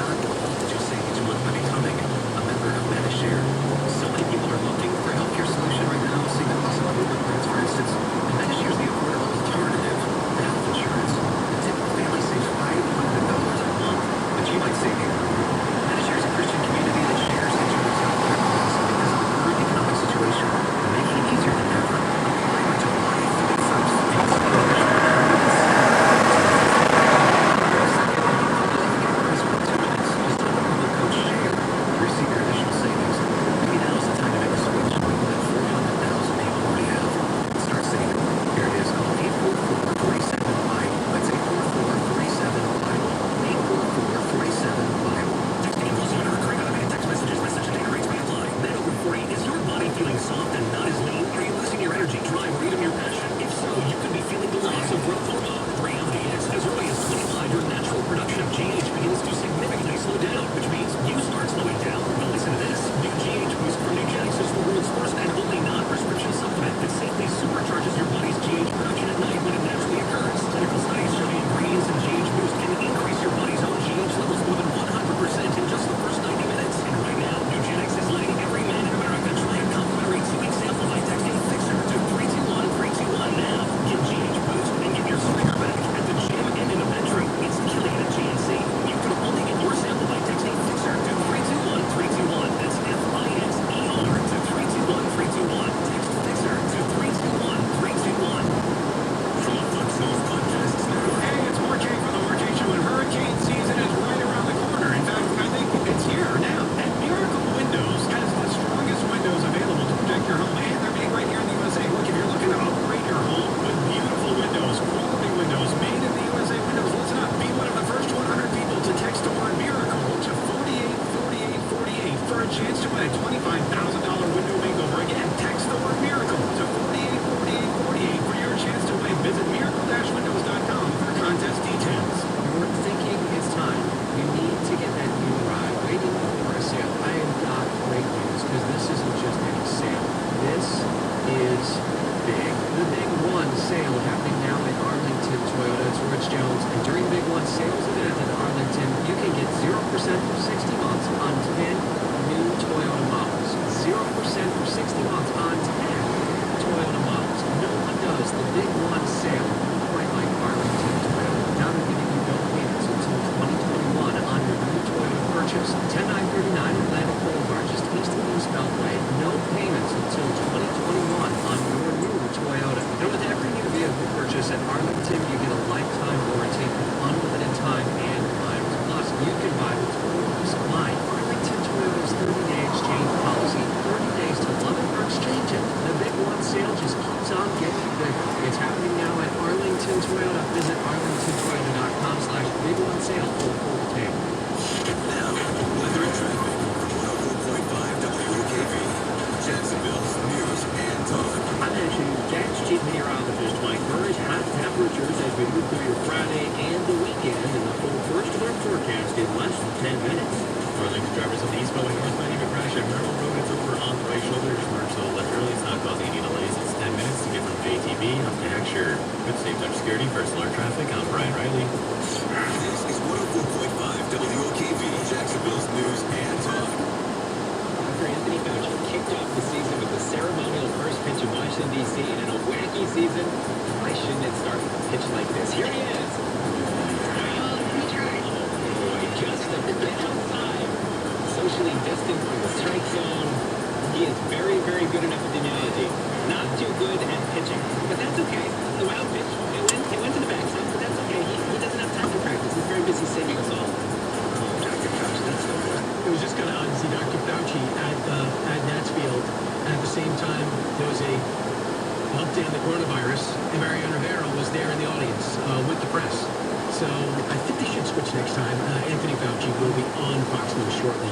Not all just savings month by becoming a member of MediShare. So many people are looking for a healthcare solution right now, seeing the cost of Uber plans, for instance. And MediShare is the affordable alternative to health insurance. A typical family saves $500 a month, but you might save even more. MediShare is a Christian community that shares insurance healthcare costs because of the current economic situation, making it easier than ever. Apply by July 31st. And see the additional benefits. Receive your additional savings. Maybe now is the time to make a switch. That 400,000 people already have. Start saving. Here it is. Call 844-47-BIBLE. That's 844-47-BIBLE. 844-47-BIBLE. Texting involves not a recurring automated text messages. Message and data rates may apply. Men over 40, is your body feeling soft and not as lean? Are you losing your energy, drive, or even your passion? If so, you could be feeling the loss of growth hormone. The reality is, as early as 25, your natural production of GH begins to significantly slow down, which means you start slowing down. Now listen to this. New GH Boost from Nugenix is the world's first and only non-prescription supplement that safely supercharges your body's GH production at night when it naturally occurs. Clinical studies show the ingredients in GH Boost can increase your body's own GH levels more than 100% in just the first 90 minutes. And right now, Nugenix is letting every man in America try a complimentary 2-week sample by texting FIXER to 321-321 now. Get GH Boost and get your sticker back at the gym and in a bedroom. It's killing it at GNC. You can only get your sample by texting FIXER to 321-321. That's FIXER to 321-321. Text FIXER to 321-321. From the Fox News Podcasts Network. Hey, it's Mark K from the Mark K Show, and hurricane season is right around the corner. In fact, I think it's here now. And Miracle Windows has the strongest windows available to protect your home, and they're made right here in the USA. Look, if you're looking to upgrade your home with beautiful windows, quality windows, made in the USA windows, listen up. Be one of the first 100 people to text the word Miracle to 484848 for a chance to win a $25,000 window makeover. Again, text the word Miracle to 484848 for your chance to win. Visit miracle-windows.com for contest details. You're thinking it's time. You need to get that new ride. Waiting for a sale. I have got great news because this isn't just any sale. This is big. The Big One sale happening now at Arlington Toyota. It's Rich Jones. And during Big One sales event at Arlington, you can get 0% for 60 months on 10 new Toyota models. 0% for 60 months on 10 Toyota models. No one does the Big One sale quite like Arlington Toyota. Now they're giving you no payments until 2021 on your new Toyota purchase. 10939 Atlantic Boulevard, just east of East Beltway. No payments until 2021 on your new Toyota. And with every new vehicle purchase at Arlington, you get a lifetime warranty with unlimited time and miles. Plus, you can buy with total peace of mind. Arlington Toyota's 30-day exchange policy. 30 days to love it or exchange it. The Big One sale just keeps on getting bigger. It's happening now at Arlington Toyota. Visit arlingtontoyota.com/Big One sale for full details. Now, weather and traffic from 104.5 WOKV, Jacksonville's news and talk. I mentioned Jack's Chief Meteorologist Mike Burris. Hot temperatures as we move through your Friday and the weekend, and the full first alert forecast in less than 10 minutes. Arlington drivers on the eastbound and northbound, you can crash at Merrill Road. It's over on the right shoulder. Just merge to the left early. It's not causing any delays. It's 10 minutes to get from JTB up to Hackshire. Good safe touch security, first alert traffic. I'm Brian Riley. This is 104.5 WOKV, Jacksonville's news and talk. Dr. Anthony Fauci kicked off the season with the ceremonial first pitch in Washington, D.C. And in a wacky season, why shouldn't it start with a pitch like this? Here he is. Boy, just a bit outside. Socially distant from the strike zone. He is very, very good enough at immunity. Not too good at pitching. But that's okay. The wild pitch. It went to the backside, but that's okay. He doesn't have time to practice. He's very busy saving us all. Oh, Dr. Fauci, that's so good. It was just kind of odd to see Dr. Fauci at Nats Field, and at the same time, there was a update on the coronavirus, and Mariano Rivera was there in the audience with the press. So I think they should switch next time. Anthony Fauci will be on Fox News shortly.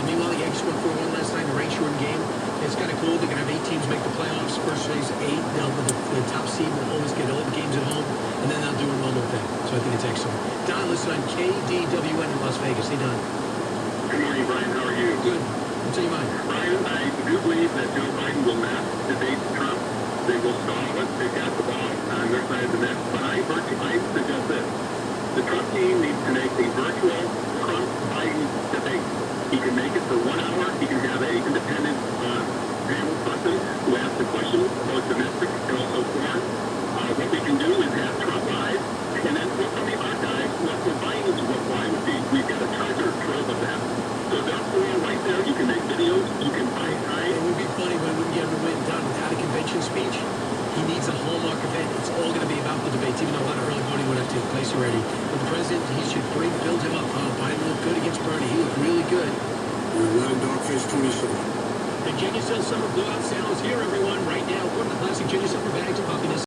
Meanwhile, the Yankees won 4-1 last night in a rain-shortened game. It's kind of cool. They're going to have 8 teams make the playoffs. First place 8. The top seed will always get all the games at home, and then they'll do a normal thing. So I think it's excellent. Don, listen on KDWN in Las Vegas. Hey, Don. Good morning, Brian. How are you? Good. What's on your mind? Brian, I do believe that Joe Biden will not debate Trump. They will stall it. They've got the ball on their side of the net. But I suggest this. The Trump team needs to make the virtual Trump-Biden there. You can make videos. You can buy time. It would be funny when we get him to win down without a convention speech. He needs a hallmark event. It's all going to be about the debates, even though a lot of early voting would have taken place already. But the president, he should build him up. Biden looked good against Bernie. He looked really good. We're running Dogface 27. The Genucel Summer Blowout Sale is here, everyone. Right now, order the classic Genucel bags, popping this